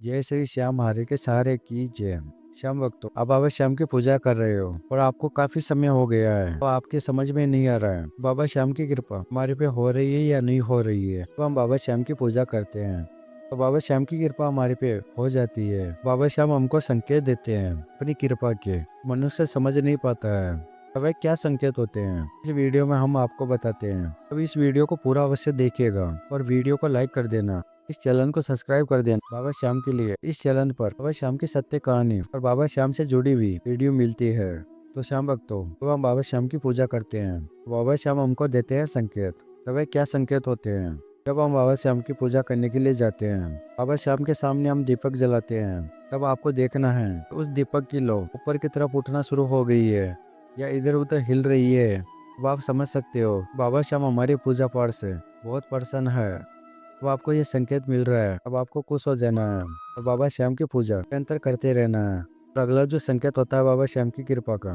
जय श्री श्याम हरे के सहारे की जय। श्याम भक्तों, आप बाबा श्याम की पूजा कर रहे हो और आपको काफी समय हो गया है तो आपके समझ में नहीं आ रहा है बाबा श्याम की कृपा हमारे पे हो रही है या नहीं हो रही है। तो हम बाबा श्याम की पूजा करते हैं तो बाबा श्याम की कृपा हमारे पे हो जाती है। बाबा श्याम हमको संकेत देते हैं अपनी कृपा के, मनुष्य समझ नहीं पाता है वह क्या संकेत होते हैं। इस वीडियो में हम आपको बताते हैं, तो इस वीडियो को पूरा अवश्य देखिएगा और वीडियो को लाइक कर देना। इस चैनल को सब्सक्राइब कर देना बाबा श्याम के लिए। इस चैनल पर बाबा श्याम की सत्य कहानी और बाबा श्याम से जुड़ी हुई वीडियो मिलती है। तो श्याम भक्तों, तो हम बाबा श्याम की पूजा करते हैं, बाबा श्याम हमको देते हैं संकेत। तो वे क्या संकेत होते हैं? जब हम बाबा श्याम की पूजा करने के लिए जाते हैं, बाबा श्याम के सामने हम दीपक जलाते हैं। तब आपको देखना है उस दीपक की लौ ऊपर की तरफ उठना शुरू हो गई है या इधर उधर हिल रही है। अब आप समझ सकते हो बाबा श्याम हमारी पूजा पाठ से बहुत प्रसन्न है। अब आपको ये संकेत मिल रहा है, अब आपको खुश हो जाना है और बाबा श्याम की पूजा निरंतर करते रहना है। और अगला जो संकेत होता है बाबा श्याम की कृपा का,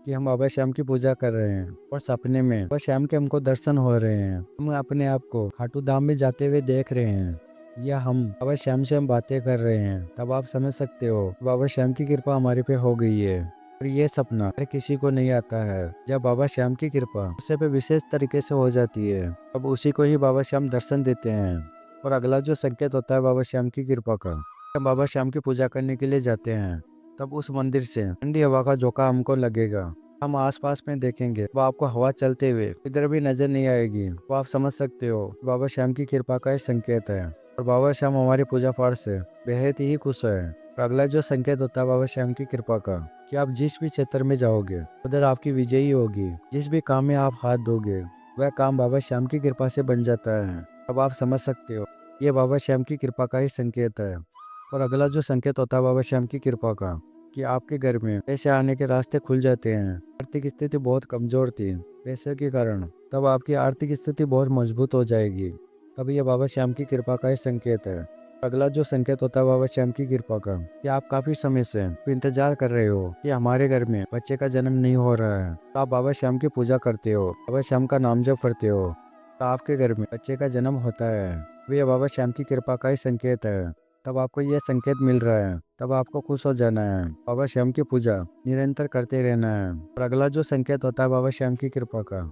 कि हम बाबा श्याम की पूजा कर रहे हैं और सपने में बाबा श्याम के हमको दर्शन हो रहे हैं। हम अपने आप को खाटू धाम में जाते हुए देख रहे हैं या हम बाबा श्याम से हम बातें कर रहे हैं। तब आप समझ सकते हो बाबा श्याम की कृपा हमारे पे हो गई है। और ये सपना हर किसी को नहीं आता है। जब बाबा श्याम की कृपा उसे पे विशेष तरीके से हो जाती है, अब उसी को ही बाबा श्याम दर्शन देते हैं। और अगला जो संकेत होता है बाबा श्याम की कृपा का, जब बाबा श्याम की पूजा करने के लिए जाते हैं तब उस मंदिर से ठंडी हवा का झोंका हमको लगेगा। हम आसपास में देखेंगे वो आपको हवा चलते हुए इधर भी नजर नहीं आएगी। वो आप समझ सकते हो बाबा श्याम की कृपा का एक संकेत है और बाबा श्याम हमारी पूजा पाठ से बेहद ही खुश है। और अगला जो संकेत होता है बाबा श्याम की कृपा का, कि आप जिस भी क्षेत्र में जाओगे उधर आपकी विजयी होगी। जिस भी काम में आप हाथ दोगे वह काम बाबा श्याम की कृपा से बन जाता है। अब आप समझ सकते हो ये बाबा श्याम की कृपा का ही संकेत है। और अगला जो संकेत होता है बाबा श्याम की कृपा का, कि आपके घर में पैसे आने के रास्ते खुल जाते हैं। आर्थिक स्थिति बहुत कमजोर थी पैसे के कारण, तब आपकी आर्थिक स्थिति बहुत मजबूत हो जाएगी। तब ये बाबा श्याम की कृपा का ही संकेत है। अगला जो संकेत होता है बाबा श्याम की कृपा का, कि आप काफी समय से इंतजार कर रहे हो कि हमारे घर में बच्चे का जन्म नहीं हो रहा है। तो आप बाबा श्याम की पूजा करते हो, बाबा श्याम का नाम जप करते हो, तो आपके घर में बच्चे का जन्म होता है। वे बाबा श्याम की कृपा का ही संकेत है। तब आपको यह संकेत मिल रहा है, तब आपको खुश हो जाना है। बाबा श्याम की पूजा निरंतर करते रहना है। और अगला जो संकेत होता है बाबा श्याम की कृपा का,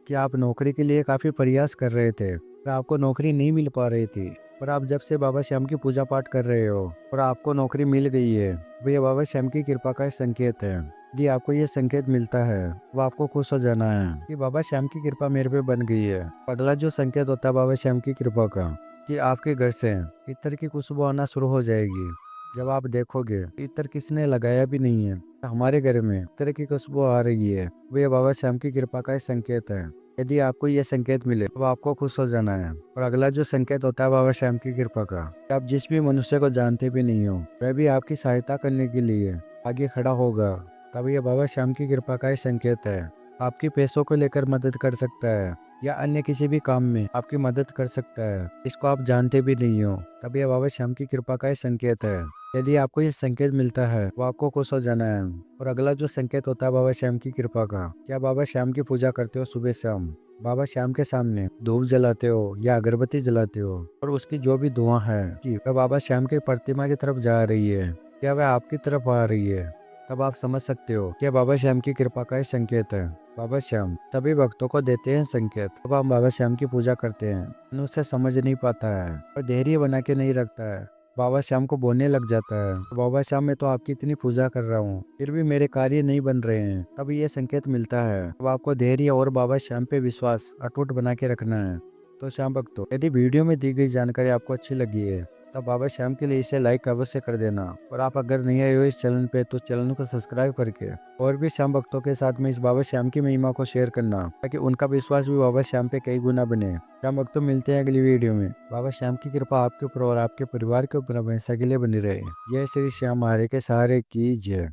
कि आप नौकरी के लिए काफी प्रयास कर रहे थे पर आपको नौकरी नहीं मिल पा रही थी, पर आप जब से बाबा श्याम की पूजा पाठ कर रहे हो और आपको नौकरी मिल गई है, वो ये बाबा श्याम की कृपा का संकेत है। जी आपको ये संकेत मिलता है वो आपको खुश हो जाना है कि बाबा श्याम की कृपा मेरे पे बन गई है। अगला जो संकेत होता है बाबा श्याम की कृपा का, कि आपके घर से इत्र की खुशबू आना शुरू हो जाएगी। जब आप देखोगे इत्र किसने लगाया भी नहीं है, हमारे घर में इत्र की खुशबू आ रही है, वो ये बाबा श्याम की कृपा का संकेत है। यदि आपको यह संकेत मिले तो आपको खुश हो जाना है। और अगला जो संकेत होता है बाबा श्याम की कृपा का, कि आप जिस भी मनुष्य को जानते भी नहीं हो वह भी आपकी सहायता करने के लिए आगे खड़ा होगा, तब यह बाबा श्याम की कृपा का ही संकेत है। आपकी पैसों को लेकर मदद कर सकता है या अन्य किसी भी काम में आपकी मदद कर सकता है, इसको आप जानते भी नहीं हो, तब यह बाबा श्याम की कृपा का ही संकेत है। यदि आपको ये संकेत मिलता है वो आपको खुश हो जाना है। और अगला जो संकेत होता है बाबा श्याम की कृपा का, क्या बाबा श्याम की पूजा करते हो सुबह शाम, बाबा श्याम के सामने धूप जलाते हो या अगरबत्ती जलाते हो और उसकी जो भी धुआं है कि वह बाबा श्याम की प्रतिमा की तरफ जा रही है या वह आपकी तरफ आ रही है, तब आप समझ सकते हो कि बाबा श्याम की कृपा का ही संकेत है। बाबा श्याम तभी भक्तों को देते हैं संकेत जब हम बाबा श्याम की पूजा करते हैं। मनुष्य समझ नहीं पाता है और धैर्य बना के नहीं रखता है, बाबा श्याम को बोलने लग जाता है बाबा श्याम मैं तो आपकी इतनी पूजा कर रहा हूँ फिर भी मेरे कार्य नहीं बन रहे हैं। तब ये संकेत मिलता है, अब आपको धैर्य और बाबा श्याम पे विश्वास अटूट बना के रखना है। तो श्याम भक्तों, यदि वीडियो में दी गई जानकारी आपको अच्छी लगी है तब बाबा श्याम के लिए इसे लाइक अवश्य कर देना। और आप अगर नहीं आए हो इस चैनल पे तो चैनल को सब्सक्राइब करके और भी श्याम भक्तों के साथ में इस बाबा श्याम की महिमा को शेयर करना, ताकि उनका विश्वास भी बाबा श्याम पे कई गुना बने। श्याम भक्तों, मिलते हैं अगली वीडियो में। बाबा श्याम की कृपा आपके ऊपर और आपके परिवार के ऊपर हमेशा के लिए बनी रहे। जय श्री श्याम हरे के सहारे की जय।